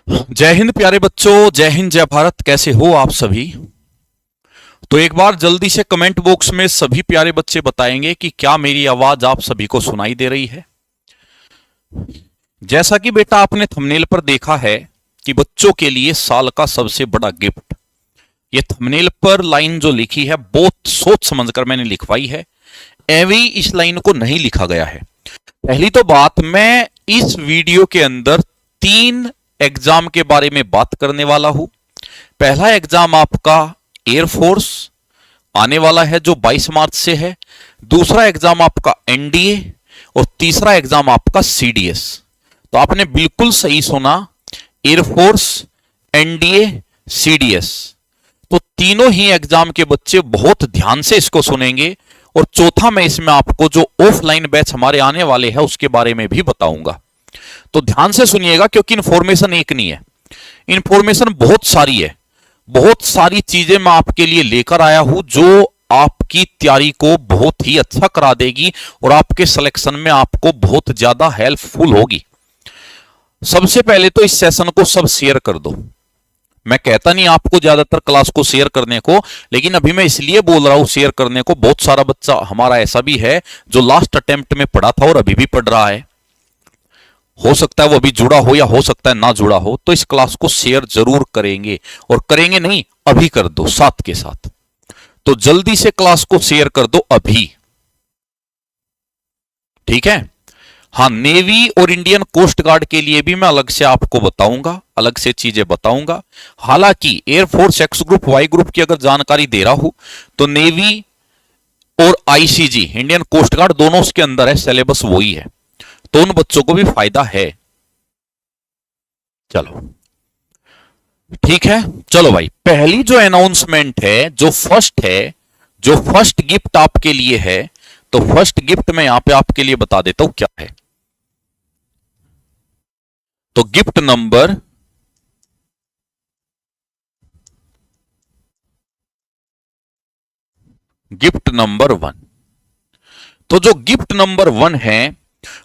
जय हिंद प्यारे बच्चों, जय हिंद जय भारत। कैसे हो आप सभी? तो एक बार जल्दी से कमेंट बॉक्स में सभी प्यारे बच्चे बताएंगे कि क्या मेरी आवाज आप सभी को सुनाई दे रही है। जैसा कि बेटा आपने थंबनेल पर देखा है कि बच्चों के लिए साल का सबसे बड़ा गिफ्ट, ये थंबनेल पर लाइन जो लिखी है बहुत सोच समझकर मैंने लिखवाई है। एवं इस लाइन को नहीं लिखा गया है। पहली तो बात, मैं इस वीडियो के अंदर 3 एग्जाम के बारे में बात करने वाला हूं। पहला एग्जाम आपका एयरफोर्स आने वाला है जो 22 मार्च से है। दूसरा एग्जाम आपका एनडीए और तीसरा एग्जाम आपका सीडीएस। तो आपने बिल्कुल सही सुना, एयरफोर्स, एनडीए, सीडीएस। तो तीनों ही एग्जाम के बच्चे बहुत ध्यान से इसको सुनेंगे। और चौथा, मैं इसमें आपको जो ऑफलाइन बैच हमारे आने वाले हैं उसके बारे में भी बताऊंगा। तो ध्यान से सुनिएगा, क्योंकि इंफॉर्मेशन एक नहीं है, इंफॉर्मेशन बहुत सारी है। बहुत सारी चीजें मैं आपके लिए लेकर आया हूं जो आपकी तैयारी को बहुत ही अच्छा करा देगी और आपके सिलेक्शन में आपको बहुत ज्यादा हेल्पफुल होगी। सबसे पहले तो इस सेशन को सब शेयर कर दो। मैं कहता नहीं आपको ज्यादातर क्लास को शेयर करने को, लेकिन अभी मैं इसलिए बोल रहा हूं शेयर करने को। बहुत सारा बच्चा हमारा ऐसा भी है जो लास्ट अटेम्प्ट में पढ़ा था और अभी भी पढ़ रहा है। हो सकता है वो अभी जुड़ा हो या हो सकता है ना जुड़ा हो। तो इस क्लास को शेयर जरूर करेंगे, और करेंगे नहीं अभी कर दो साथ के साथ। तो जल्दी से क्लास को शेयर कर दो अभी, ठीक है। हाँ, नेवी और इंडियन कोस्ट गार्ड के लिए भी मैं अलग से आपको बताऊंगा, अलग से चीजें बताऊंगा। हालांकि air force X group, Y group की अगर जानकारी दे रहा हूं तो नेवी और आईसीजी, इंडियन कोस्ट गार्ड, दोनों उसके अंदर है, सिलेबस वही है। तो उन बच्चों को भी फायदा है। चलो ठीक है, चलो भाई, पहली जो अनाउंसमेंट है, जो फर्स्ट गिफ्ट आपके लिए है, तो फर्स्ट गिफ्ट मैं यहां पे आपके लिए बता देता हूं क्या है। तो गिफ्ट नंबर वन। तो जो गिफ्ट नंबर 1 है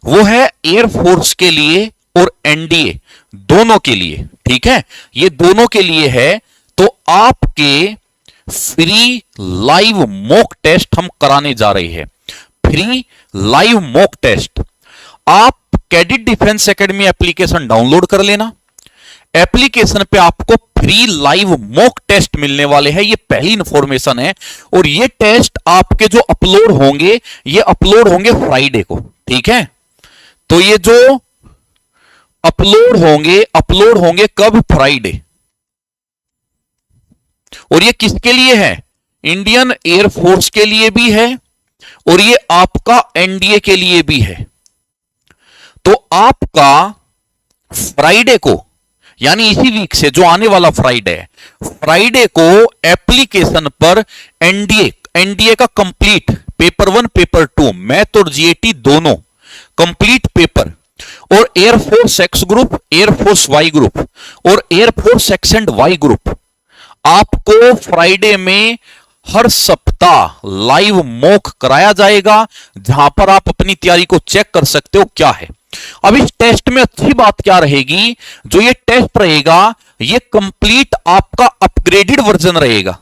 वो है एयरफोर्स के लिए और एनडीए दोनों के लिए, ठीक है। ये दोनों के लिए है। तो आपके फ्री लाइव मॉक टेस्ट हम कराने जा रहे हैं। Free live mock test. आप cadet defence academy application download कर लेना। एप्लीकेशन पे आपको फ्री लाइव मॉक टेस्ट मिलने वाले हैं, ये पहली इंफॉर्मेशन है। और ये टेस्ट आपके जो अपलोड होंगे, ये अपलोड होंगे फ्राइडे को, ठीक है। तो ये जो अपलोड होंगे कब? फ्राइडे। और ये किसके लिए है? इंडियन एयरफोर्स के लिए भी है और ये आपका एनडीए के लिए भी है। तो आपका फ्राइडे को, यानी इसी वीक से जो आने वाला फ्राइडे को एप्लीकेशन पर एनडीए का कंप्लीट पेपर 1 पेपर 2 मैथ और जीएटी दोनों कंप्लीट पेपर, और air force X group, air force Y group और air force X and Y group आपको फ्राइडे में हर सप्ताह लाइव मॉक कराया जाएगा, जहां पर आप अपनी तैयारी को चेक कर सकते हो क्या है। अब इस टेस्ट में अच्छी बात क्या रहेगी, जो ये टेस्ट रहेगा ये कंप्लीट आपका अपग्रेडेड वर्जन रहेगा।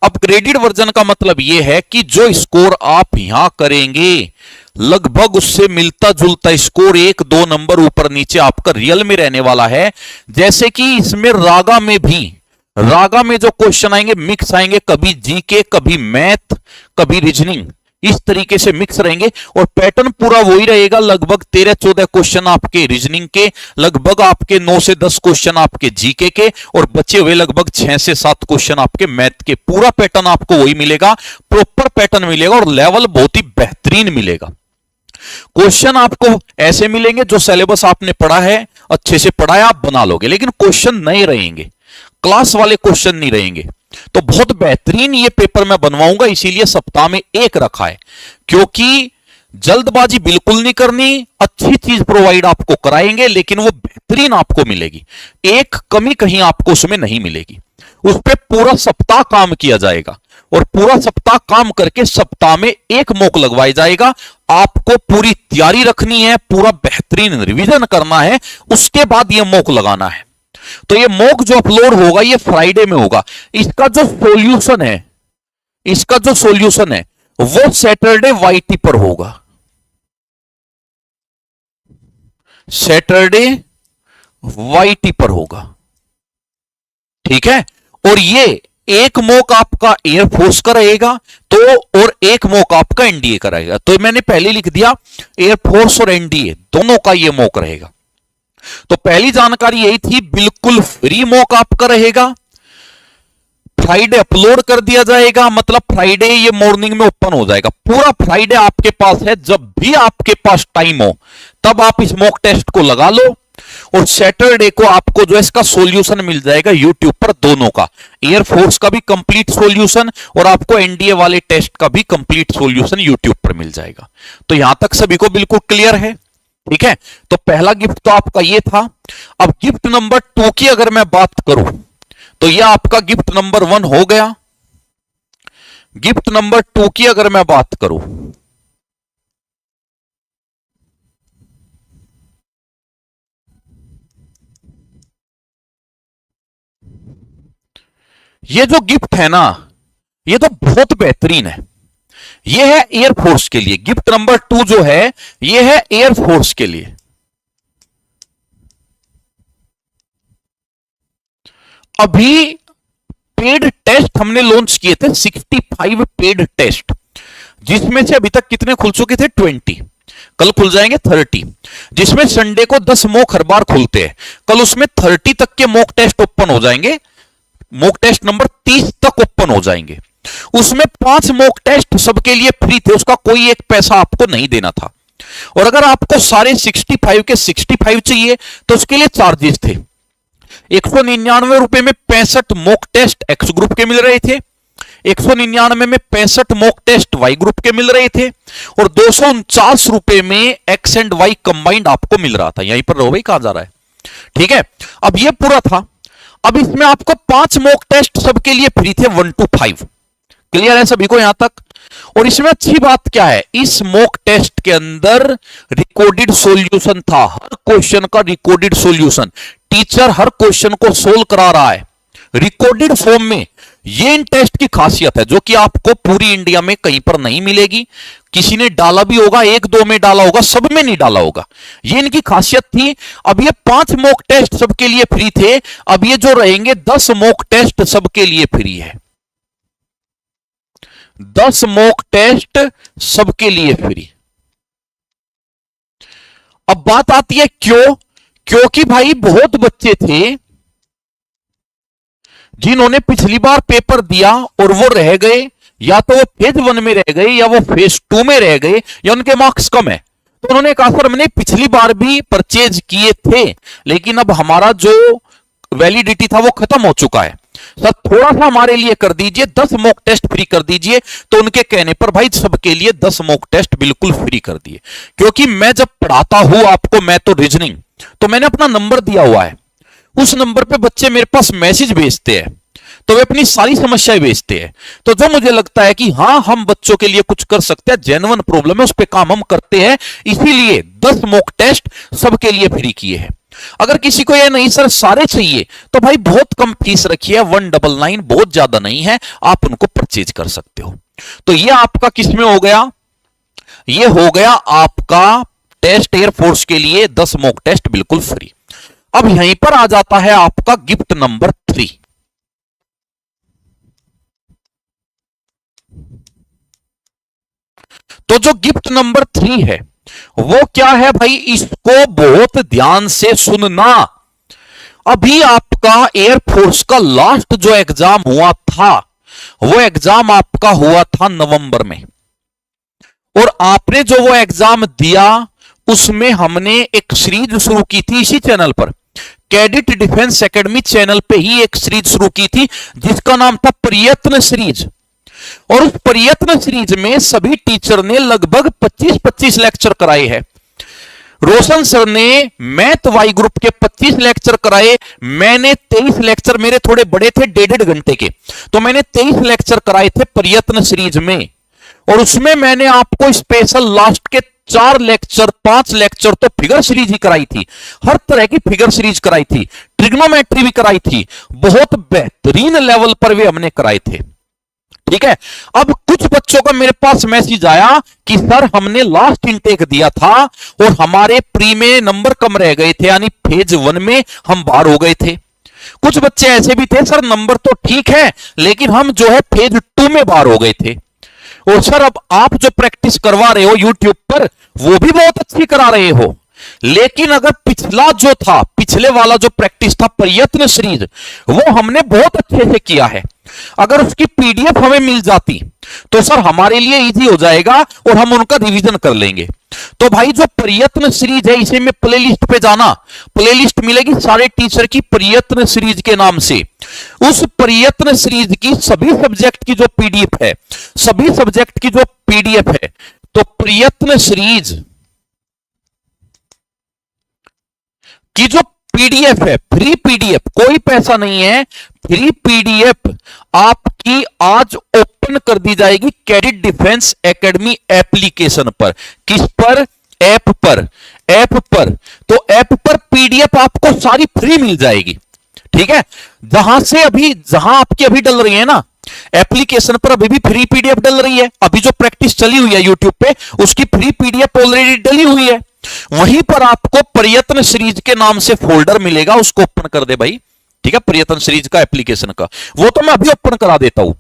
अपग्रेडेड वर्जन का मतलब यह है कि जो स्कोर आप यहां करेंगे लगभग उससे मिलता जुलता स्कोर 1-2 नंबर ऊपर नीचे आपका रियल में रहने वाला है। जैसे कि इसमें रागा में जो क्वेश्चन आएंगे मिक्स आएंगे, कभी जीके, कभी मैथ, कभी रीजनिंग, इस तरीके से मिक्स रहेंगे। और पैटर्न पूरा वही रहेगा, लगभग 13-14 क्वेश्चन आपके रीजनिंग के, लगभग आपके 9 से 10 क्वेश्चन आपके जीके के, और बचे हुए लगभग 6 से 7 क्वेश्चन आपके मैथ के। पूरा पैटर्न आपको वही मिलेगा, प्रॉपर पैटर्न मिलेगा और लेवल बहुत ही बेहतरीन मिलेगा। क्वेश्चन आपको ऐसे मिलेंगे जो सिलेबस आपने पढ़ा है, अच्छे से पढ़ा है, आप बना लोगे, लेकिन क्वेश्चन नहीं रहेंगे, क्लास वाले क्वेश्चन नहीं रहेंगे। तो बहुत बेहतरीन ये पेपर मैं बनवाऊंगा, इसीलिए सप्ताह में 1 रखा है, क्योंकि जल्दबाजी बिल्कुल नहीं करनी। अच्छी चीज प्रोवाइड आपको कराएंगे, लेकिन वो बेहतरीन आपको मिलेगी, एक कमी कहीं आपको उसमें नहीं मिलेगी। उस पर पूरा सप्ताह काम किया जाएगा और पूरा सप्ताह काम करके सप्ताह में 1 मॉक लगवाया जाएगा। आपको पूरी तैयारी रखनी है, पूरा बेहतरीन रिवीजन करना है, उसके बाद यह मॉक लगाना है। तो ये मॉक जो अपलोड होगा ये फ्राइडे में होगा। इसका जो सॉल्यूशन है, इसका जो सॉल्यूशन है वो सैटरडे वाईटी पर होगा, सैटरडे वाईटी पर होगा, ठीक है। और ये एक मॉक आपका एयरफोर्स का रहेगा तो, और एक मॉक आपका एनडीए का रहेगा। तो मैंने पहले लिख दिया एयरफोर्स और एनडीए दोनों का ये मॉक रहेगा। तो पहली जानकारी यही थी, बिल्कुल फ्री मॉक आपका रहेगा, फ्राइडे अपलोड कर दिया जाएगा, मतलब फ्राइडे ये मॉर्निंग में ओपन हो जाएगा। पूरा फ्राइडे आपके पास है, जब भी आपके पास टाइम हो तब आप इस मॉक टेस्ट को लगा लो, और सैटरडे को आपको जो इसका सॉल्यूशन मिल जाएगा यूट्यूब पर, दोनों का, एयरफोर्स का भी कंप्लीट सॉल्यूशन और आपको एनडीए वाले टेस्ट का भी कंप्लीट सॉल्यूशन यूट्यूब पर मिल जाएगा। तो यहां तक सभी को बिल्कुल क्लियर है, ठीक है। तो पहला गिफ्ट तो आपका ये था। अब गिफ्ट नंबर 2 की अगर मैं बात करूं तो यह आपका गिफ्ट नंबर 1 हो गया। गिफ्ट नंबर 2 की अगर मैं बात करूं, ये जो गिफ्ट है ना ये तो बहुत बेहतरीन है। ये है एयरफोर्स के लिए, गिफ्ट नंबर 2 जो है ये है एयरफोर्स के लिए। अभी पेड टेस्ट हमने लॉन्च किए थे 65 पेड टेस्ट, जिसमें से अभी तक कितने खुल चुके थे 20, कल खुल जाएंगे 30, जिसमें संडे को 10 मॉक हर बार खुलते हैं। कल उसमें 30 तक के मॉक टेस्ट ओपन हो जाएंगे, मॉक टेस्ट नंबर 30 तक ओपन हो जाएंगे। उसमें 5 मॉक टेस्ट सबके लिए फ्री थे, उसका कोई एक पैसा आपको नहीं देना था। और अगर आपको सारे 65 के 65 चाहिए तो उसके लिए चार्जेस थे। 199 रुपए में 65 मॉक टेस्ट एक्स ग्रुप के मिल रहे थे, 199 में 65 मॉक टेस्ट वाई ग्रुप के मिल रहे थे, और 249 रुपए में एक्स एंड वाई कंबाइंड आपको मिल रहा था। यहीं पर रहो भाई, कहां जा रहा है, ठीक है। अब ये पूरा था। अब इसमें आपको 5 मॉक टेस्ट सबके लिए फ्री थे 1 to 5, क्लियर है सभी को यहां तक। और इसमें अच्छी बात क्या है, इस मॉक टेस्ट के अंदर रिकॉर्डेड सॉल्यूशन था, हर क्वेश्चन का रिकॉर्डेड सॉल्यूशन, टीचर हर क्वेश्चन को सोल्व करा रहा है रिकॉर्डेड फॉर्म में। ये इन टेस्ट की खासियत है जो कि आपको पूरी इंडिया में कहीं पर नहीं मिलेगी। किसी ने डाला भी होगा, 1-2 में डाला होगा, सब में नहीं डाला होगा, ये इनकी खासियत थी। अब ये 5 मॉक टेस्ट सबके लिए फ्री थे, अब ये जो रहेंगे 10 मॉक टेस्ट सबके लिए फ्री है, 10 मॉक टेस्ट सबके लिए फ्री। अब बात आती है क्यों, क्योंकि भाई बहुत बच्चे थे जिन्होंने पिछली बार पेपर दिया और वो रह गए, या तो वो फेज 1 में रह गए या वो फेज 2 में रह गए, या उनके मार्क्स कम है। तो उन्होंने कहा सर मैंने पिछली बार भी परचेज किए थे लेकिन अब हमारा जो वैलिडिटी था वो खत्म हो चुका है, सर थोड़ा सा हमारे लिए कर दीजिए, 10 मॉक टेस्ट फ्री कर दीजिए। तो उनके कहने पर भाई सबके लिए 10 मॉक टेस्ट बिल्कुल फ्री कर दिए। क्योंकि मैं जब पढ़ाता हूं आपको, मैं तो रीजनिंग, तो मैंने अपना नंबर दिया हुआ है, उस नंबर पे बच्चे मेरे पास मैसेज भेजते हैं, तो वे अपनी सारी समस्याएं भेजते हैं। तो जो मुझे लगता है कि हां हम बच्चों के लिए कुछ कर सकते हैं, जेन्युइन प्रॉब्लम है, उस पे काम हम करते हैं, इसीलिए 10 मॉक टेस्ट सबके लिए फ्री किए हैं। अगर किसी को ये नहीं सर सारे चाहिए तो भाई बहुत कम फीस रखी है, 199, बहुत ज्यादा नहीं है, आप उनको परचेज कर सकते हो। तो ये आपका किसमें हो गया, ये हो गया आपका टेस्ट एयरफोर्स के लिए 10 मॉक टेस्ट बिल्कुल फ्री। अब यहीं पर आ जाता है आपका गिफ्ट नंबर 3। तो जो गिफ्ट नंबर 3 है वो क्या है भाई, इसको बहुत ध्यान से सुनना। अभी आपका एयरफोर्स का लास्ट जो एग्जाम हुआ था वो एग्जाम आपका हुआ था नवंबर में, और आपने जो वो एग्जाम दिया उसमें हमने एक सीरीज शुरू की थी इसी चैनल पर, कैडेट डिफेंस एकेडमी चैनल पे ही एक सीरीज शुरू की थी जिसका नाम था प्रयत्न सीरीज। और उस प्रयत्न सीरीज में सभी टीचर ने लगभग 25-25 लेक्चर कराए हैं। रोशन सर ने मैथ वाई ग्रुप के 25 लेक्चर कराए, मैंने 23 लेक्चर, मेरे थोड़े बड़े थे 1.5 घंटे के, तो मैंने 23 लेक्चर कराए थे प्रयत्न सीरीज में। और उसमें मैंने आपको स्पेशल लास्ट के 4 लेक्चर 5 लेक्चर तो फिगर सीरीज ही कराई थी, हर तरह की फिगर सीरीज कराई थी, ट्रिग्नोमेट्री भी कराई थी, बहुत बेहतरीन लेवल पर वे हमने कराए थे। ठीक है। अब कुछ बच्चों का मेरे पास मैसेज आया कि सर हमने लास्ट इनटेक दिया था और हमारे प्री में नंबर कम रह गए थे, यानी फेज 1 में हम बाहर हो गए थे। कुछ बच्चे ऐसे भी थे सर नंबर तो ठीक है लेकिन हम जो है फेज 2 में बाहर हो गए थे। और सर अब आप जो प्रैक्टिस करवा रहे हो यूट्यूब पर वो भी बहुत अच्छी करा रहे हो, लेकिन अगर पिछला जो था, पिछले वाला जो प्रैक्टिस था प्रयत्न सीरीज, वो हमने बहुत अच्छे से किया है। अगर उसकी पीडीएफ हमें मिल जाती तो सर हमारे लिए इजी हो जाएगा और हम उनका रिवीजन कर लेंगे। तो भाई जो प्रयत्न सीरीज है इसे में प्लेलिस्ट पे जाना, प्लेलिस्ट मिलेगी सारे टीचर की प्रयत्न सीरीज के नाम से। उस प्रयत्न सीरीज की सभी सब्जेक्ट की जो पीडीएफ है, सभी सब्जेक्ट की जो पीडीएफ है, तो प्रयत्न सीरीज की जो पीडीएफ है, फ्री पीडीएफ, कोई पैसा नहीं है, फ्री पीडीएफ आपकी आज ओपन कर दी जाएगी कैडेट डिफेंस एकेडमी एप्लीकेशन पर। किस पर? ऐप पर। ऐप पर, तो ऐप पर पीडीएफ आपको सारी फ्री मिल जाएगी। ठीक है। जहां आपकी अभी डल रही है ना एप्लीकेशन पर, अभी भी फ्री पीडीएफ डल रही है। अभी जो प्रैक्टिस चली हुई है यूट्यूब पे उसकी फ्री पीडीएफ ऑलरेडी डली हुई है। वहीं पर आपको प्रयत्न सीरीज के नाम से फोल्डर मिलेगा, उसको ओपन कर दे भाई। ठीक है। प्रयत्न सीरीज का एप्लीकेशन का वो तो मैं अभी ओपन करा देता हूं।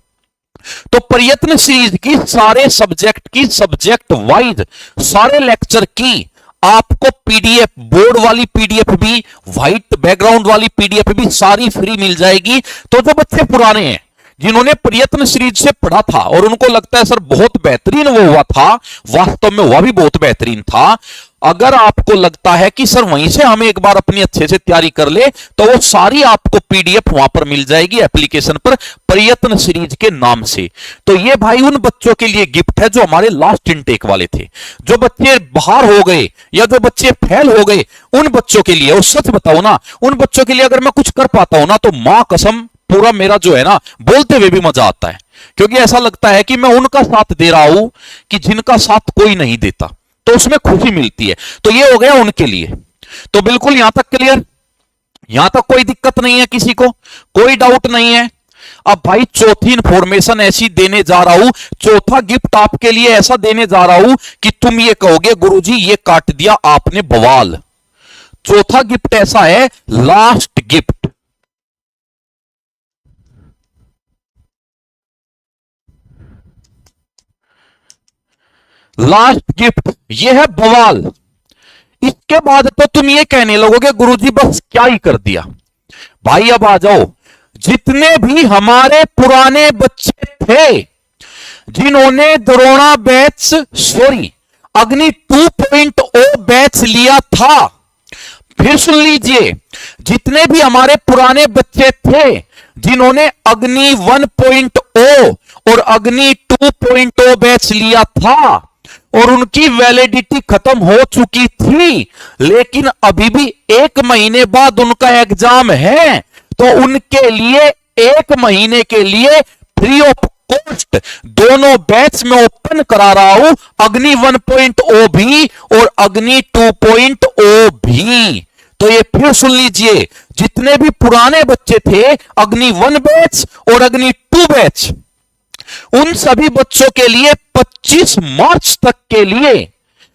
तो प्रयत्न सीरीज की सारे सब्जेक्ट की सब्जेक्ट वाइज सारे लेक्चर की आपको पीडीएफ, बोर्ड वाली पीडीएफ भी, व्हाइट बैकग्राउंड वाली पीडीएफ भी सारी फ्री मिल जाएगी। तो जो बच्चे पुराने हैं जिन्होंने प्रयत्न सीरीज से पढ़ा था और उनको लगता है सर बहुत बेहतरीन वो हुआ था, वास्तव में हुआ भी बहुत बेहतरीन था, अगर आपको लगता है कि सर वहीं से हम एक बार अपनी अच्छे से तैयारी कर ले तो वो सारी आपको पीडीएफ वहां पर मिल जाएगी एप्लीकेशन पर प्रयत्न सीरीज के नाम से। तो ये भाई उन बच्चों के लिए गिफ्ट है जो हमारे लास्ट इनटेक वाले थे, जो बच्चे बाहर हो गए या जो बच्चे फेल हो गए उन बच्चों के लिए। और सच बताओ ना, उन बच्चों के लिए अगर मैं कुछ कर पाता हूं ना तो मां कसम पूरा मेरा जो है ना बोलते हुए भी मजा आता है, क्योंकि ऐसा लगता है कि मैं उनका साथ दे रहा हूं कि जिनका साथ कोई नहीं देता, तो उसमें खुशी मिलती है। तो ये हो गया उनके लिए। तो बिल्कुल यहां तक क्लियर, यहां तक कोई दिक्कत नहीं है, किसी को कोई डाउट नहीं है। अब भाई चौथी इंफॉर्मेशन ऐसी देने जा रहा हूं, चौथा गिफ्ट आपके लिए ऐसा देने जा रहा हूं कि तुम ये कहोगे गुरुजी ये काट दिया आपने बवाल। चौथा गिफ्ट ऐसा है, लास्ट गिफ्ट, लास्ट गिफ्ट ये है बवाल। इसके बाद तो तुम ये कहने लगोगे गुरुजी बस क्या ही कर दिया। भाई अब आ जाओ, जितने भी हमारे पुराने बच्चे थे जिन्होंने द्रोणा बैच अग्नि 2.0 बैच लिया था, फिर सुन लीजिए, जितने भी हमारे पुराने बच्चे थे जिन्होंने अग्नि 1.0 और अग्नि 2.0 बैच लिया था और उनकी वैलिडिटी खत्म हो चुकी थी, लेकिन अभी भी 1 महीने बाद उनका एग्जाम है, तो उनके लिए 1 महीने के लिए फ्री ऑफ कॉस्ट दोनों बैच में ओपन करा रहा हूं, अग्नि 1.0 भी और अग्नि 2.0 भी। तो ये फिर सुन लीजिए, जितने भी पुराने बच्चे थे अग्नि 1 बैच और अग्नि 2 बैच, उन सभी बच्चों के लिए 25 मार्च तक के लिए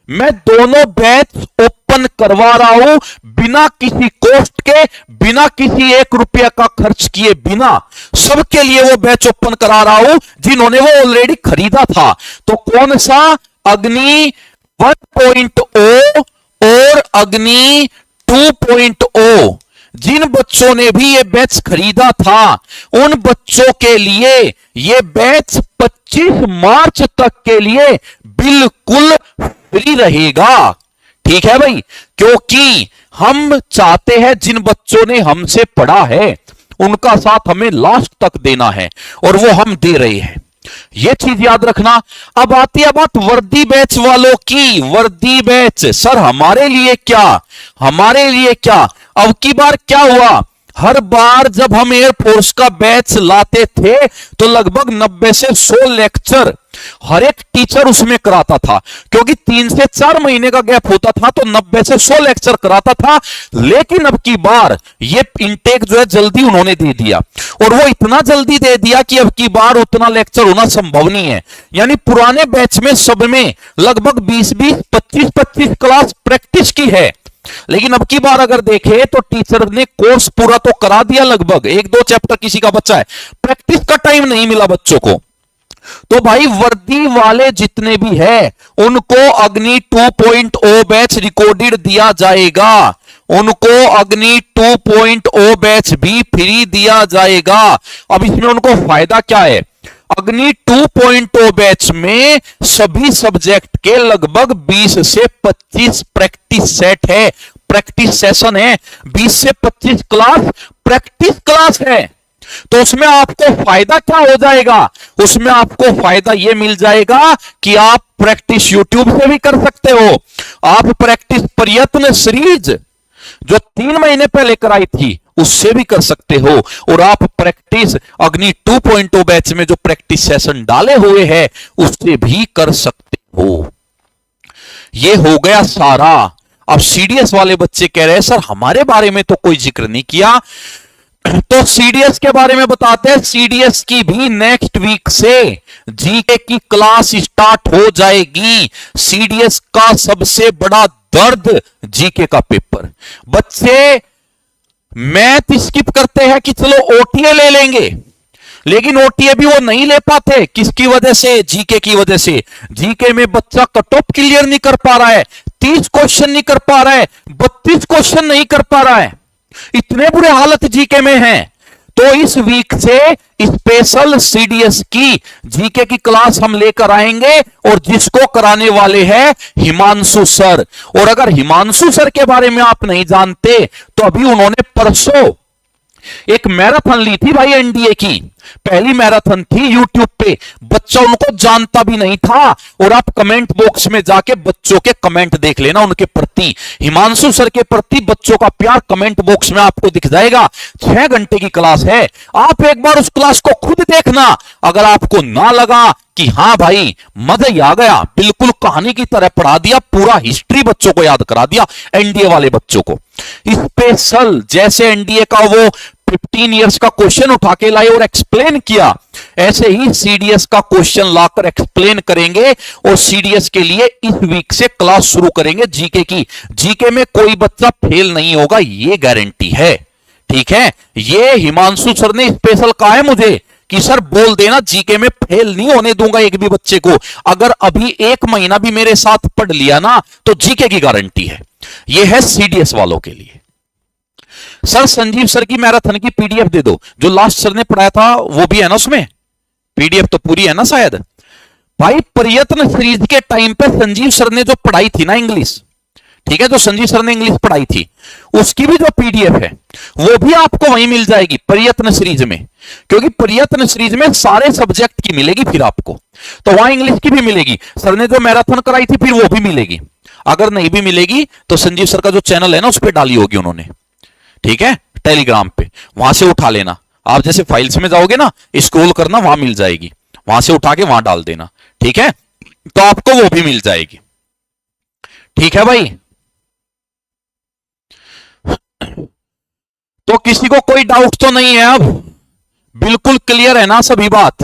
मैं दोनों बैच ओपन करवा रहा हूं, बिना किसी कॉस्ट के, बिना किसी 1 रुपया का खर्च किए बिना। सबके लिए वो बैच ओपन करा रहा हूं जिन्होंने वो ऑलरेडी खरीदा था। तो कौन सा? अग्नि 1.0 और अग्नि 2.0। जिन बच्चों ने भी ये बैच खरीदा था उन बच्चों के लिए ये बैच 25 मार्च तक के लिए बिल्कुल फ्री रहेगा। ठीक है भाई, क्योंकि हम चाहते हैं जिन बच्चों ने हमसे पढ़ा है उनका साथ हमें लास्ट तक देना है और वो हम दे रहे हैं, ये चीज याद रखना। अब आती है बात वर्दी बैच वालों की। वर्दी बैच सर हमारे लिए क्या, हमारे लिए क्या? अब की बार क्या हुआ, हर बार जब हम एयरफोर्स का बैच लाते थे तो लगभग 90 से 100 लेक्चर हर एक टीचर उसमें कराता था, क्योंकि 3 से 4 महीने का गैप होता था, तो 90 से 100 लेक्चर कराता था। लेकिन अब की बार ये इनटेक जो है जल्दी उन्होंने दे दिया, और वो इतना जल्दी दे दिया कि अब की बार उतना लेक्चर होना संभव नहीं है। यानी पुराने बैच में सब में लगभग 20-20, 25-25 क्लास प्रैक्टिस की है, लेकिन अब की बार अगर देखें तो टीचर ने कोर्स पूरा तो करा दिया, लगभग 1-2 चैप्टर किसी का बच्चा है, प्रैक्टिस का टाइम नहीं मिला बच्चों को। तो भाई वर्दी वाले जितने भी है उनको अग्नि 2.0 बैच रिकॉर्डेड दिया जाएगा, उनको अग्नि 2.0 बैच भी फ्री दिया जाएगा। अब इसमें उनको फायदा क्या है? अग्नि 2.0 बैच में सभी सब्जेक्ट के लगभग 20 से 25 प्रैक्टिस सेट है, प्रैक्टिस सेशन है, 20 से 25 क्लास प्रैक्टिस क्लास है। तो उसमें आपको फायदा क्या हो जाएगा? उसमें आपको फायदा यह मिल जाएगा कि आप प्रैक्टिस यूट्यूब से भी कर सकते हो, आप प्रैक्टिस प्रयत्न सीरीज जो 3 महीने पहले कराई थी उससे भी कर सकते हो, और आप प्रैक्टिस अग्नि 2.0 बैच में जो प्रैक्टिस सेशन डाले हुए हैं उससे भी कर सकते हो। ये हो गया सारा। अब सीडीएस वाले बच्चे कह रहे हैं सर हमारे बारे में तो कोई जिक्र नहीं किया, तो सीडीएस के बारे में बताते हैं। सीडीएस की भी नेक्स्ट वीक से जीके की क्लास स्टार्ट हो जाएगी। सीडीएस का सबसे बड़ा दर्द जीके का पेपर। बच्चे मैथ स्किप करते हैं कि चलो ओटीए ले लेंगे, लेकिन ओटीए भी वो नहीं ले पाते। किसकी वजह से? जीके की वजह से। जीके में बच्चा कट ऑफ क्लियर नहीं कर पा रहा है, 30 क्वेश्चन नहीं कर पा रहा है, 32 क्वेश्चन नहीं कर पा रहा है, इतने बुरे हालत जीके में है। तो इस वीक से स्पेशल सीडीएस की जीके की क्लास हम लेकर आएंगे, और जिसको कराने वाले हैं हिमांशु सर। और अगर हिमांशु सर के बारे में आप नहीं जानते तो अभी उन्होंने परसों एक मैराथन ली थी भाई, एनडीए की पहली मैराथन थी यूट्यूब पे, बच्चा उनको जानता भी नहीं था। और आप कमेंट बॉक्स में जाके बच्चों के कमेंट देख लेना उनके प्रति, हिमांशु सर के प्रति बच्चों का प्यार कमेंट बॉक्स में आपको दिख जाएगा। 6 घंटे की क्लास है, आप एक बार उस क्लास को खुद देखना। अगर आपको ना लगा कि हां भाई मजा ही आ गया, बिल्कुल कहानी की तरह पढ़ा दिया, पूरा हिस्ट्री बच्चों को याद करा दिया, एनडीए वाले बच्चों को स्पेशल, जैसे एनडीए का वो 15 इयर्स का क्वेश्चन उठा के लाए और एक्सप्लेन किया, ऐसे ही सीडीएस का क्वेश्चन लाकर एक्सप्लेन करेंगे। और सीडीएस के लिए इस वीक से क्लास शुरू करेंगे जीके की। जीके में कोई बच्चा फेल नहीं होगा, ये गारंटी है। ठीक है, ये हिमांशु सर ने स्पेशल कहा है मुझे कि सर बोल देना जीके में फेल नहीं होने दूंगा एक भी बच्चे को। अगर अभी 1 महीना भी मेरे साथ पढ़ लिया ना तो जीके की गारंटी है। यह है सीडीएस वालों के लिए। सर संजीव सर की मैराथन की पीडीएफ दे दो, जो लास्ट सर ने पढ़ाया था वो भी है ना उसमें, पीडीएफ तो पूरी है ना शायद। भाई प्रयत्न सीरीज के टाइम पे संजीव सर ने जो पढ़ाई थी ना इंग्लिश, ठीक है, जो संजीव सर ने इंग्लिश पढ़ाई थी उसकी भी जो पीडीएफ है वो भी आपको वहीं मिल जाएगी प्रयत्न सीरीज में, क्योंकि प्रयत्न सीरीज में सारे सब्जेक्ट की मिलेगी फिर आपको। तो वहां इंग्लिश की भी मिलेगी, सर ने जो मैराथन कराई थी फिर वो भी मिलेगी। अगर नहीं भी मिलेगी तो संजीव सर का जो चैनल है ना उस पर डाली होगी उन्होंने, ठीक है, टेलीग्राम पे, वहां से उठा लेना। आप जैसे फाइल्स में जाओगे ना, स्क्रॉल करना, वहां मिल जाएगी, वहां से उठा के वहां डाल देना, ठीक है, तो आपको वो भी मिल जाएगी। ठीक है भाई, तो किसी को कोई डाउट तो नहीं है? अब बिल्कुल क्लियर है ना सभी बात?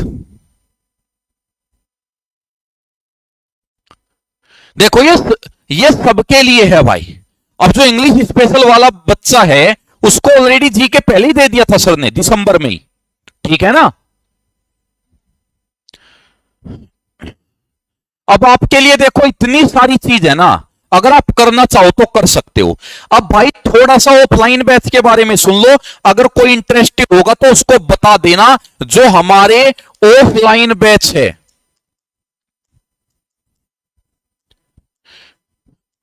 देखो ये सबके लिए है भाई। अब जो इंग्लिश स्पेशल वाला बच्चा है उसको ऑलरेडी जी के पहले ही दे दिया था सर ने दिसंबर में ही, ठीक है ना। अब आपके लिए देखो इतनी सारी चीज है ना, अगर आप करना चाहो तो कर सकते हो। अब भाई थोड़ा सा ऑफलाइन बैच के बारे में सुन लो, अगर कोई इंटरेस्टेड होगा तो उसको बता देना। जो हमारे ऑफलाइन बैच है,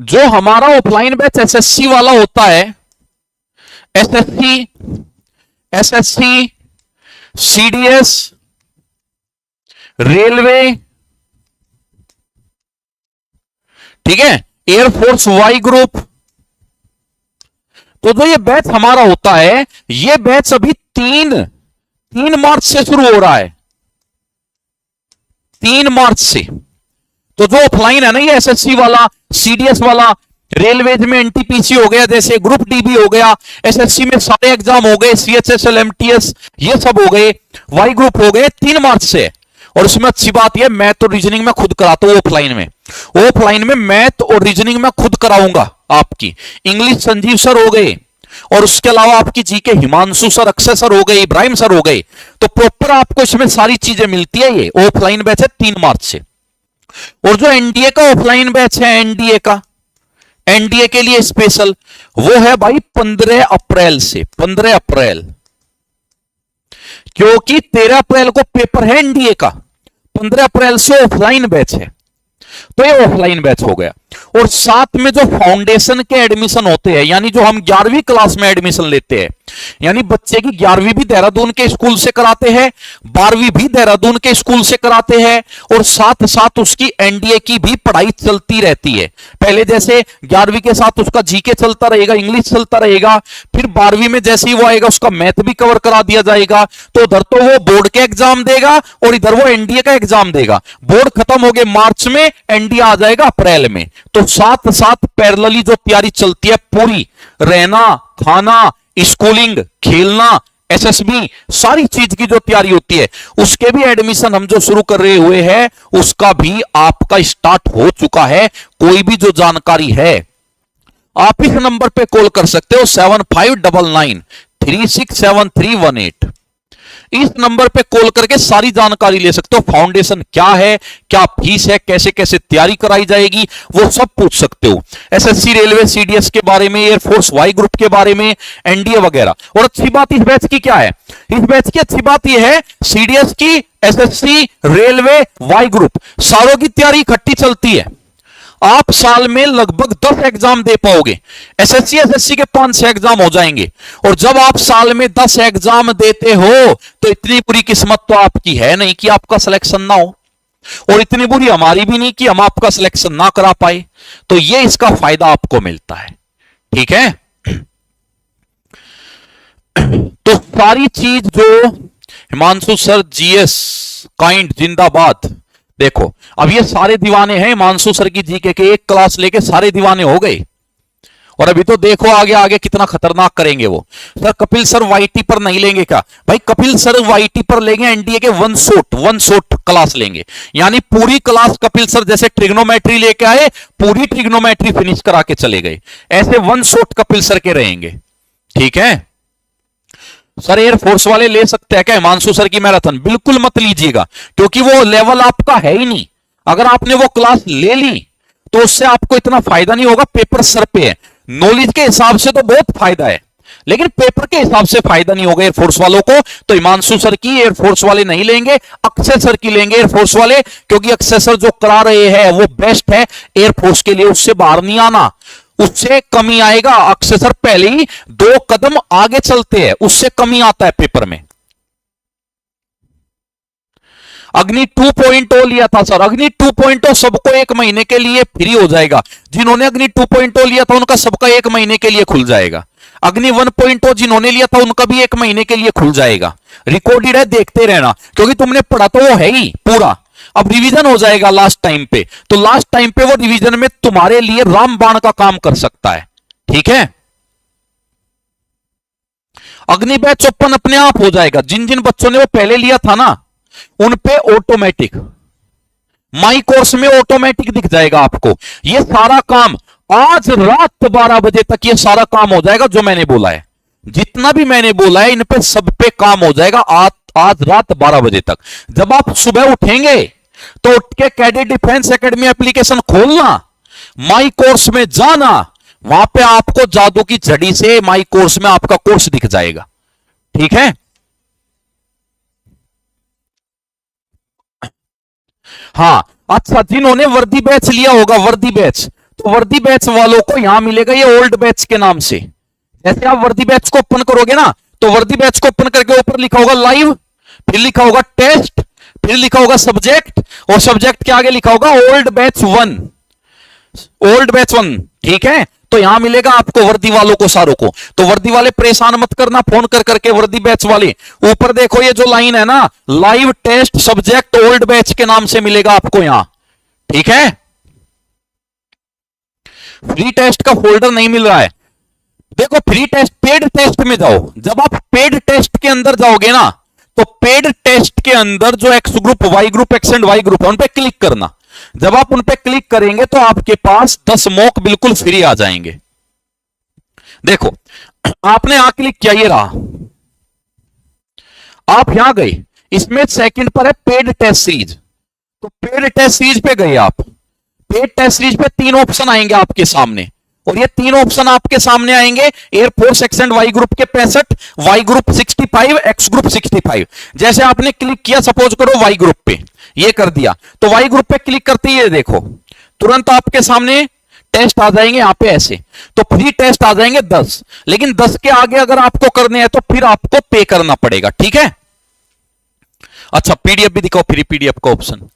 जो हमारा ऑफलाइन बैच एसएससी वाला होता है, एसएससी, सीडीएस, रेलवे, ठीक है, एयरफोर्स वाई ग्रुप, तो जो ये बैच हमारा होता है, ये बैच अभी 3 मार्च से शुरू हो रहा है। 3 मार्च से। तो जो ऑफलाइन है ना, ये एसएससी वाला, सीडीएस वाला, रेलवेज में एनटीपीसी हो गया, जैसे ग्रुप डी भी हो गया, एसएससी में सारे एग्जाम हो गए, सीएचएसएल, एमटीएस, ये सब हो गए, वाई ग्रुप हो गए, 3 मार्च से। और उसमें अच्छी बात यह, मैथ और रीजनिंग में खुद कराता हूं ऑफलाइन में। ऑफलाइन में मैथ और रीजनिंग में खुद कराऊंगा आपकी। इंग्लिश संजीव सर हो गए, और उसके अलावा आपकी GK Himanshu sir, Akshay sir हो गए, इब्राहिम सर हो गए। तो प्रॉपर आपको इसमें सारी चीजें मिलती है। ये ऑफलाइन बैच है 3 मार्च से। और जो एनडीए का ऑफलाइन बैच है, एनडीए के लिए स्पेशल, वो है भाई 15 अप्रैल से। 15 अप्रैल, क्योंकि 13 अप्रैल को पेपर है एनडीए का, 15 अप्रैल से ऑफलाइन बैच है। तो ये ऑफलाइन बैच हो गया। और साथ में जो फाउंडेशन के एडमिशन होते हैं, यानी जो हम 11वीं क्लास में एडमिशन लेते हैं, यानी बच्चे की 11वीं भी देहरादून के स्कूल से कराते हैं, 12वीं भी देहरादून के स्कूल से कराते हैं, और साथ साथ उसकी एनडीए की भी पढ़ाई चलती रहती है। पहले जैसे 11वीं के साथ उसका जीके चलता रहेगा, इंग्लिश चलता रहेगा, फिर 12वीं में जैसे ही वो आएगा उसका मैथ भी कवर करा दिया जाएगा। तो उधर तो वो बोर्ड के एग्जाम देगा और इधर वो एनडीए का एग्जाम देगा। बोर्ड खत्म हो गए मार्च में, एनडीए आ जाएगा अप्रैल में। तो साथ साथ पैरेलली जो तैयारी चलती है पूरी, रहना, खाना, स्कूलिंग, खेलना, एसएसबी, सारी चीज की जो तैयारी होती है, उसके भी एडमिशन हम जो शुरू कर रहे हुए हैं, उसका भी आपका स्टार्ट हो चुका है। कोई भी जो जानकारी है आप इस नंबर पे कॉल कर सकते हो, 7599367318। इस नंबर पे कॉल करके सारी जानकारी ले सकते हो। फाउंडेशन क्या है, क्या फीस है, कैसे कैसे तैयारी कराई जाएगी, वो सब पूछ सकते हो। एसएससी, रेलवे, सीडीएस के बारे में, एयरफोर्स वाई ग्रुप के बारे में, एनडीए वगैरह। और अच्छी बात इस बैच की क्या है, इस बैच की अच्छी बात यह है, सीडीएस की, एसएससी, रेलवे, वाई ग्रुप, सारों की तैयारी इकट्ठी चलती है। आप साल में लगभग 10 एग्जाम दे पाओगे। एसएससी, एसएससी के 5-6 एग्जाम हो जाएंगे। और जब आप साल में 10 एग्जाम देते हो, तो इतनी बुरी किस्मत तो आपकी है नहीं कि आपका सिलेक्शन ना हो, और इतनी बुरी हमारी भी नहीं कि हम आपका सिलेक्शन ना करा पाए। तो ये इसका फायदा आपको मिलता है। ठीक है। तो सारी चीज जो हिमांशु सर, जीएस काइंड जिंदाबाद। देखो अब ये सारे दीवाने हैं हिमांशु सर की जीके के, एक क्लास लेके सारे दीवाने हो गए। और अभी तो देखो आगे आगे कितना खतरनाक करेंगे वो। सर कपिल सर वाईटी पर नहीं लेंगे क्या? भाई कपिल सर वाईटी पर लेंगे, एनडीए के वन शॉट क्लास लेंगे। यानी पूरी क्लास कपिल सर जैसे ट्रिग्नोमेट्री लेके आए, पूरी ट्रिग्नोमेट्री फिनिश करा के चले गए, ऐसे वन शॉट कपिल सर के रहेंगे। ठीक है। सर एयरफोर्स वाले ले सकते हैं क्या हिमांशु सर की मैराथन? बिल्कुल मत लीजिएगा, क्योंकि वो लेवल आपका है ही नहीं। अगर आपने वो क्लास ले ली तो उससे आपको इतना फायदा नहीं होगा। पेपर सर पे है, नॉलेज के हिसाब से तो बहुत फायदा है, लेकिन पेपर के हिसाब से फायदा नहीं होगा एयरफोर्स वालों को। तो हिमांशु सर की एयरफोर्स वाले नहीं लेंगे, अक्षय सर की लेंगे एयरफोर्स वाले, क्योंकि अक्षय सर जो करा रहे हैं वो बेस्ट है एयरफोर्स के लिए। उससे बाहर नहीं आना, उससे कमी आएगा। अक्षय सर पहले ही 2 कदम आगे चलते हैं, उससे कमी आता है पेपर में। अग्नि 2.0 लिया था सर, अग्नि 2.0 सबको 1 महीने के लिए फ्री हो जाएगा। जिन्होंने अग्नि 2.0 लिया था उनका सबका 1 महीने के लिए खुल जाएगा। अग्नि 1.0 जिन्होंने लिया था उनका भी 1 महीने के लिए खुल जाएगा। रिकॉर्डेड है, देखते रहना, क्योंकि तुमने पढ़ा तो वो है ही पूरा। अब रिवीजन हो जाएगा लास्ट टाइम पे, तो लास्ट टाइम पे वो रिवीजन में तुम्हारे लिए रामबाण का काम कर सकता है। ठीक है। अग्नि बैच ओपन अपने आप हो जाएगा। जिन जिन बच्चों ने वो पहले लिया था ना, उन पे ऑटोमेटिक माई कोर्स में ऑटोमेटिक दिख जाएगा आपको। ये सारा काम आज रात 12 बजे तक ये सारा काम हो जाएगा। जो मैंने बोला है, जितना भी मैंने बोला है, इन पे सब पे काम हो जाएगा आज रात 12 बजे तक। जब आप सुबह उठेंगे तो उठ के कैडेट डिफेंस एकेडमी एप्लीकेशन खोलना, माई कोर्स में जाना, वहां पे आपको जादू की झड़ी से माई कोर्स में आपका कोर्स दिख जाएगा। ठीक है। हाँ अच्छा, जिन्होंने वर्दी बैच लिया होगा, वर्दी बैच, तो वर्दी बैच वालों को यहां मिलेगा ये ओल्ड बैच के नाम से। जैसे आप वर्दी बैच को ओपन करोगे ना, तो वर्दी बैच को ओपन करके ऊपर लिखा होगा लाइव, फिर लिखा होगा टेस्ट, फिर लिखा होगा सब्जेक्ट, और सब्जेक्ट के आगे लिखा होगा ओल्ड बैच 1, ओल्ड बैच 1। ठीक है। तो यहां मिलेगा आपको वर्दी वालों को सारों को। तो वर्दी वाले परेशान मत करना फोन कर करके, वर्दी बैच वाले ऊपर देखो ये जो लाइन है ना, live test subject old batch के नाम से मिलेगा आपको यहां, ठीक है। फ्री टेस्ट का फोल्डर नहीं मिल रहा है, देखो फ्री टेस्ट पेड टेस्ट में जाओ। जब आप पेड टेस्ट के अंदर जाओगे ना, तो पेड टेस्ट के अंदर जो X group Y group X and Y group है उन पे क्लिक करना। जब आप उन पे क्लिक करेंगे तो आपके पास 10 मॉक बिल्कुल फ्री आ जाएंगे। देखो आपने यहां क्लिक किया, ये रहा, आप यहां गए, इसमें सेकंड पर है पेड टेस्ट सीरीज, तो पेड टेस्ट सीरीज पे गए आप। पेड टेस्ट सीरीज पे 3 ऑप्शन आएंगे आपके सामने, और ये 3 ऑप्शन आपके सामने आएंगे air force X and Y group के 65, वाई ग्रुप 65, एक्स ग्रुप 65। जैसे आपने क्लिक किया सपोज करो वाई ग्रुप पे, ये कर दिया, तो वाई ग्रुप पे क्लिक करते ही देखो तुरंत आपके सामने टेस्ट आ जाएंगे यहां पे ऐसे। तो फ्री टेस्ट आ जाएंगे 10, लेकिन 10 के आगे अगर आपको करने हैं तो फिर आपको पे करना पड़ेगा, ठीक है। अच्छा पीडीएफ भी दिखाओ, फ्री पीडीएफ का ऑप्शन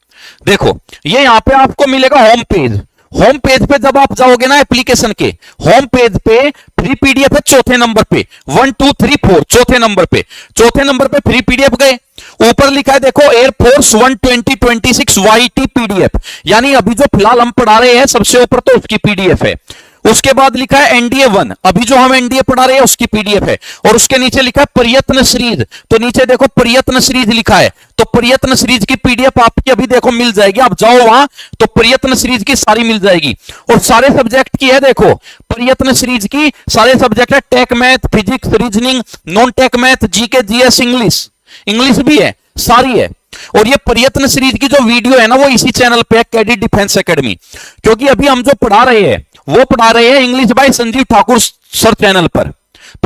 देखो, ये यहां पे आपको मिलेगा होम पेज। होम पेज पे जब आप जाओगे ना एप्लीकेशन के होम पेज पे, फ्री पीडीएफ है चौथे नंबर पे, 1 2 3 4 चौथे नंबर पे, चौथे नंबर पे फ्री पीडीएफ गए, ऊपर लिखा है देखो एयरफोर्स 1 2026 वाईटी पीडीएफ, यानी अभी जो फिलहाल हम पढ़ा रहे हैं सबसे ऊपर तो उसकी पीडीएफ है। उसके बाद लिखा है एनडीए 1, अभी जो हम एनडीए पढ़ा रहे हैं उसकी पीडीएफ है, और उसके नीचे लिखा है प्रयत्न सीरीज, तो नीचे देखो प्रयत्न सीरीज लिखा है, तो प्रयत्न सीरीज की पीडीएफ आपकी अभी देखो मिल जाएगी। आप जाओ वहां तो प्रयत्न सीरीज की सारी मिल जाएगी, और सारे सब्जेक्ट की है देखो प्रयत्न सीरीज की, सारे सब्जेक्ट है, tech math, physics, reasoning, non tech math, GK, GS, English, English भी है, सारी है। और ये प्रयत्न सीरीज की जो वीडियो है ना वो इसी चैनल पे है, कैडेट डिफेंस एकेडमी, क्योंकि अभी हम जो पढ़ा रहे हैं वो पढ़ा रहे हैं English by Sanjeev Thakur sir channel पर,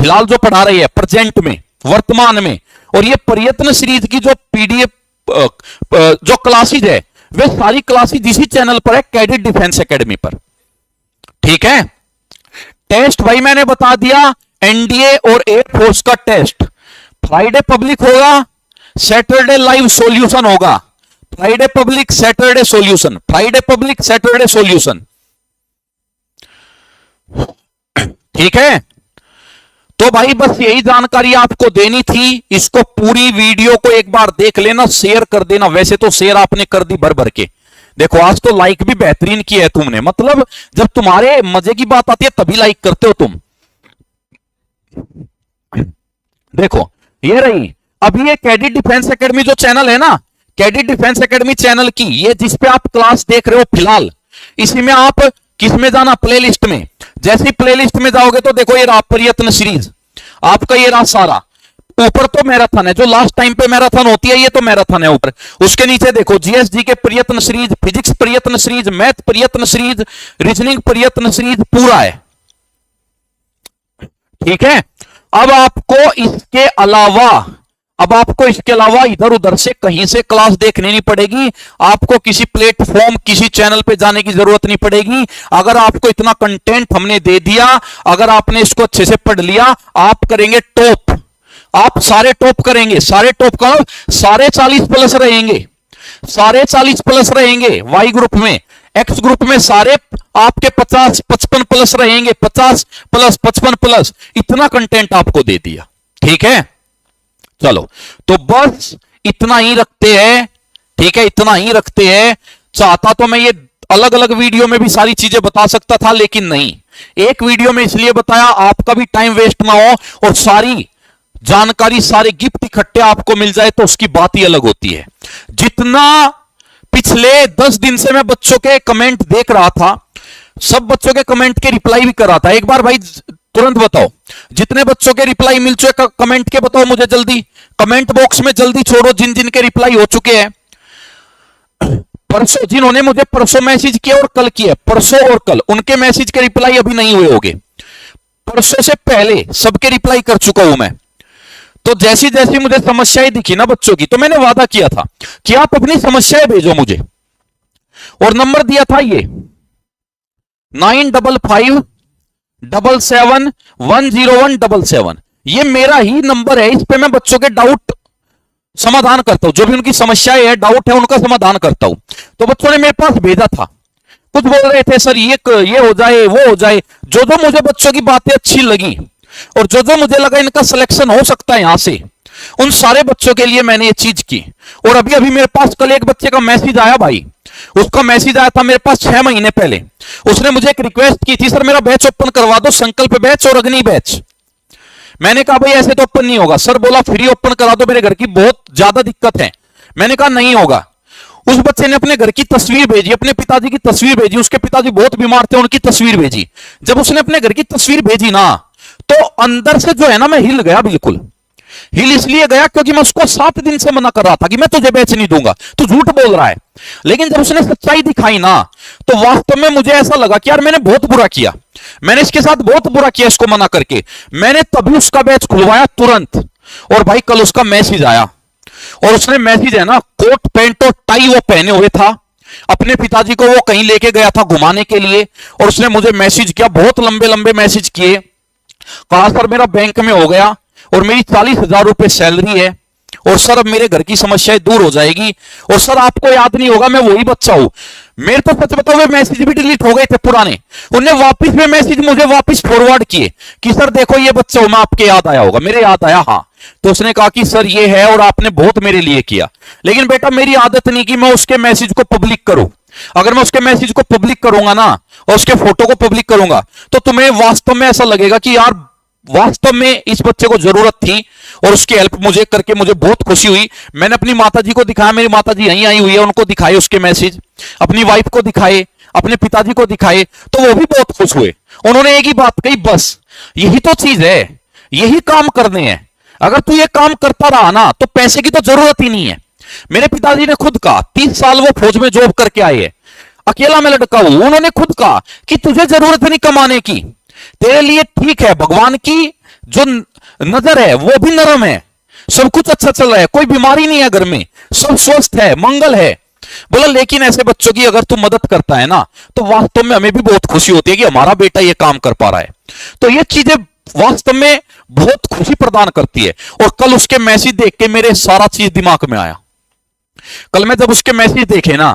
फिलहाल जो पढ़ा रहे हैं प्रेजेंट में, वर्तमान में। और ये प्रयत्न सीरीज की जो पीडीएफ जो क्लासेज है वे सारी क्लासेज इसी चैनल पर है, कैडेट डिफेंस एकेडमी पर, ठीक है। टेस्ट भाई मैंने बता दिया, एनडीए और एयरफोर्स का टेस्ट फ्राइडे पब्लिक होगा, सैटरडे लाइव सॉल्यूशन होगा, Friday public Saturday solution, Friday public Saturday solution, ठीक है। तो भाई बस यही जानकारी आपको देनी थी, इसको पूरी वीडियो को एक बार देख लेना, शेयर कर देना। वैसे तो शेयर आपने कर दी भर भर के, देखो आज तो लाइक भी बेहतरीन की है तुमने, मतलब जब तुम्हारे मजे की बात आती है तभी लाइक करते हो तुम। देखो ये रही, अभी ये कैडेट डिफेंस एकेडमी जो चैनल है ना, कैडेट डिफेंस एकेडमी चैनल की ये जिस पे आप क्लास देख रहे हो फिलहाल, इसी में आप किस में जाना, प्लेलिस्ट में। जैसे प्लेलिस्ट में जाओगे तो देखो ये रहा प्रयत्न सीरीज आपका, ये रहा सारा, ऊपर तो मैराथन है, जो लास्ट टाइम पे मैराथन होती है ये तो मैराथन है ऊपर। उसके नीचे देखो जीएसजी के प्रयत्न सीरीज, फिजिक्स प्रयत्न सीरीज, मैथ प्रयत्न सीरीज, रीजनिंग प्रयत्न सीरीज पूरा है, ठीक है। अब आपको इसके अलावा इधर उधर से कहीं से क्लास देखनी नहीं पड़ेगी, आपको किसी प्लेटफॉर्म किसी चैनल पे जाने की जरूरत नहीं पड़ेगी। अगर आपको इतना कंटेंट हमने दे दिया, अगर आपने इसको अच्छे से पढ़ लिया, आप करेंगे टॉप, आप सारे टॉप करेंगे, सारे टॉप का सारे 40 प्लस रहेंगे, सारे 40 प्लस रहेंगे वाई ग्रुप में, एक्स ग्रुप में सारे आपके 50 55 प्लस रहेंगे, 50 प्लस 55 प्लस, इतना कंटेंट आपको दे दिया, ठीक है। चलो तो बस इतना ही रखते हैं, ठीक है, इतना ही रखते हैं। चाहता तो मैं ये अलग अलग वीडियो में भी सारी चीजें बता सकता था, लेकिन नहीं, एक वीडियो में इसलिए बताया आपका भी टाइम वेस्ट ना हो और सारी जानकारी सारे गिफ्ट इकट्ठे आपको मिल जाए तो उसकी बात ही अलग होती है। जितना पिछले 10 दिन से मैं बच्चों के कमेंट देख रहा था, सब बच्चों के कमेंट के रिप्लाई भी कर रहा था, एक बार भाई तुरंत बताओ जितने बच्चों के रिप्लाई मिल चुके कमेंट के, बताओ मुझे जल्दी कमेंट बॉक्स में, जल्दी छोड़ो जिन जिन के रिप्लाई हो चुके हैं। परसों जिन्होंने मुझे परसों मैसेज किया और कल किया, परसों और कल, उनके मैसेज के रिप्लाई अभी नहीं हुए होंगे, परसों से पहले सबके रिप्लाई कर चुका हूं मैं। तो जैसी जैसी मुझे समस्याएं दिखी ना बच्चों की, तो मैंने वादा किया था कि आप अपनी समस्याएं भेजो मुझे, और नंबर दिया था ये 9557710177, ये मेरा ही नंबर है, इस पे मैं बच्चों के डाउट समाधान करता हूं, जो भी उनकी समस्याएं है, डाउट है, उनका समाधान करता हूं। तो बच्चों ने मेरे पास भेजा था, कुछ बोल रहे थे सर ये हो जाए वो हो जाए, जो जो मुझे बच्चों की बातें अच्छी लगी और जो जो मुझे लगा इनका सिलेक्शन हो सकता है यहां से, उन सारे बच्चों के लिए मैंने ये चीज की। और अभी अभी मेरे पास कल एक बच्चे का मैसेज आया भाई, उसका मैसेज आया था मेरे पास 6 महीने पहले। उसने मुझे एक रिक्वेस्ट की थी, सर मेरा बैच ओपन करवा दो, संकल्प बैच और अग्नि बैच। मैंने कहा भाई ऐसे तो ओपन नहीं होगा। सर बोला फ्री ओपन करा दो, मेरे घर की बहुत ज्यादा दिक्कत है। मैंने कहा नहीं होगा। उस बच्चे ने अपने घर की तस्वीर भेजी, अपने पिताजी की तस्वीर भेजी, उसके पिताजी बहुत बीमार थे, उनकी तस्वीर भेजी। जब उसने अपने घर की तस्वीर भेजी ना, तो अंदर से जो है ना, मैं हिल गया, बिल्कुल हिल इसलिए गया क्योंकि मैं उसको 7 दिन से मना कर रहा था कि मैं तुझे बैच नहीं दूंगा, तू झूठ बोल रहा है। लेकिन जब उसने सच्चाई दिखाई ना, तो वास्तव में मुझे ऐसा लगा कि यार मैंने बहुत बुरा किया, मैंने इसके साथ बहुत बुरा किया इसको मना करके। मैंने तभी उसका बैच खुलवाया तुरंत। और भाई कल उसका मैसेज आया, और उसने मैसेज है ना, कोट पैंट और टाई वो पहने हुए था। अपने पिताजी को वो कहीं लेके गया था घुमाने के लिए, और उसने मुझे मैसेज किया, बहुत लंबे लंबे मैसेज किए। कहा सर मेरा बैंक में हो गया और मेरी 40,000 रुपए सैलरी है, और सर अब मेरे घर की समस्याएं दूर हो जाएगी, और सर आपको याद नहीं होगा मैं वही बच्चा हूं। मेरे तो सच बताओ वे मैसेज भी डिलीट हो गए थे पुराने, उन्हें वापस में मैसेज मुझे वापस फॉरवर्ड किए कि सर देखो ये बच्चा हूं मैं, आपके याद आया होगा। मेरे याद आया, हाँ। तो उसने कहा कि सर ये है और आपने बहुत मेरे लिए किया, लेकिन बेटा मेरी आदत नहीं कि मैं उसके मैसेज को पब्लिक करूं। अगर मैं उसके मैसेज को पब्लिक करूंगा ना, और उसके फोटो को पब्लिक करूंगा, तो तुम्हें वास्तव में ऐसा लगेगा कि यार वास्तव में इस बच्चे को जरूरत थी, और उसकी हेल्प मुझे करके मुझे बहुत खुशी हुई। मैंने अपनी माताजी को दिखाया, मेरी माताजी यहीं आई हुई है, उनको दिखाए उसके मैसेज, अपनी वाइफ को दिखाए, अपने पिताजी को दिखाए, तो वो भी बहुत खुश हुए। उन्होंने एक ही बात कही, बस यही तो चीज है, यही काम करने हैं। अगर तू ये काम करता रहा ना, तो पैसे की तो जरूरत ही नहीं है। मेरे पिताजी ने खुद कहा, 30 साल वो फौज में जॉब करके आए हैं, अकेला मैं लड़का हूं। उन्होंने खुद कहा कि तुझे जरूरत नहीं कमाने की, तेरे लिए ठीक है, भगवान की जो नजर है वो भी नरम है, सब कुछ अच्छा चल रहा है, कोई बीमारी नहीं है घर में, सब स्वस्थ है, मंगल है। बोला लेकिन ऐसे बच्चों की अगर तू मदद करता है ना, तो वास्तव में हमें भी बहुत खुशी होती है कि हमारा बेटा ये काम कर पा रहा है। तो ये चीजें वास्तव में बहुत खुशी प्रदान करती है। और कल उसके मैसेज देख के मेरे सारा चीज दिमाग में आया। कल मैं जब उसके मैसेज देखे ना,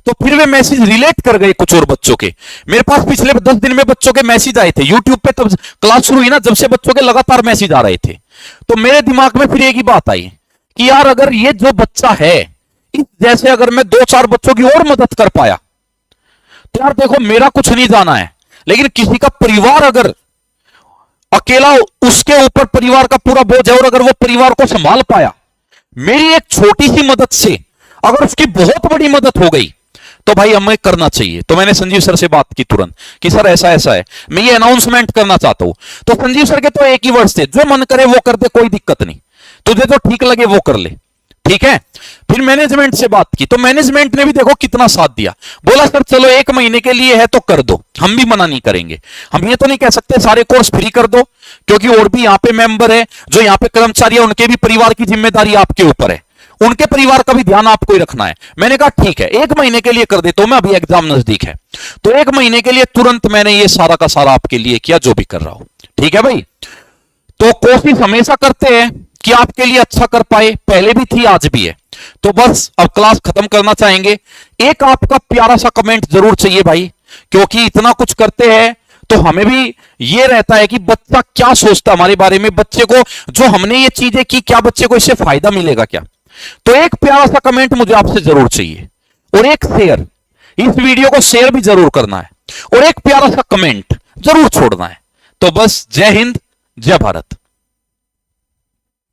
तो फिर वे मैसेज रिलेट कर गए कुछ और बच्चों के। मेरे पास पिछले 10 दिन में बच्चों के मैसेज आए थे यूट्यूब पे, तब क्लास शुरू हुई ना, जब से बच्चों के लगातार मैसेज आ रहे थे। तो मेरे दिमाग में फिर एक ही बात आई कि यार अगर ये जो बच्चा है, इस जैसे अगर मैं 2-4 बच्चों की और मदद कर पाया, तो यार देखो मेरा कुछ नहीं जाना है, लेकिन किसी का परिवार अगर अकेला उसके ऊपर परिवार का पूरा बोझ है, और अगर वो परिवार को संभाल पाया मेरी एक छोटी सी मदद से, अगर उसकी बहुत बड़ी मदद हो गई, तो भाई हमें करना चाहिए। तो मैंने संजीव सर से बात की तुरंत कि सर ऐसा ऐसा है, मैं ये अनाउंसमेंट करना चाहता हूं। तो संजीव सर के तो एक ही वर्ड थे, जो मन करे वो कर दे, कोई दिक्कत नहीं, तुझे तो ठीक लगे वो कर ले, ठीक है। फिर मैनेजमेंट से बात की, तो मैनेजमेंट ने भी देखो कितना साथ दिया। बोला सर चलो 1 महीने के लिए है तो कर दो, हम भी मना नहीं करेंगे। हम ये तो नहीं कह सकते सारे कोर्स फ्री कर दो, क्योंकि और भी यहां पे मेंबर है, जो यहां पे कर्मचारी है, उनके भी परिवार की जिम्मेदारी आपके ऊपर है, उनके परिवार का भी ध्यान आपको ही रखना है। मैंने कहा ठीक है 1 महीने के लिए कर देता हूं मैं, अभी एग्जाम नजदीक है। तो 1 महीने के लिए तुरंत मैंने ये सारा का सारा आपके लिए किया, जो भी कर रहा हूं, ठीक है भाई। तो कोशिश हमेशा करते हैं कि आपके लिए अच्छा कर पाए, पहले भी थी आज भी है। तो बस अब क्लास खत्म करना चाहेंगे। एक आपका प्यारा सा कमेंट जरूर चाहिए भाई, क्योंकि इतना कुछ करते हैं तो हमें भी ये रहता है कि बच्चा क्या सोचता हमारे बारे में, बच्चे को जो हमने ये चीजें की, क्या बच्चे को इससे फायदा मिलेगा क्या। तो एक प्यारा सा कमेंट मुझे आपसे जरूर चाहिए, और एक शेयर, इस वीडियो को शेयर भी जरूर करना है, और एक प्यारा सा कमेंट जरूर छोड़ना है। तो बस जय हिंद, जय भारत।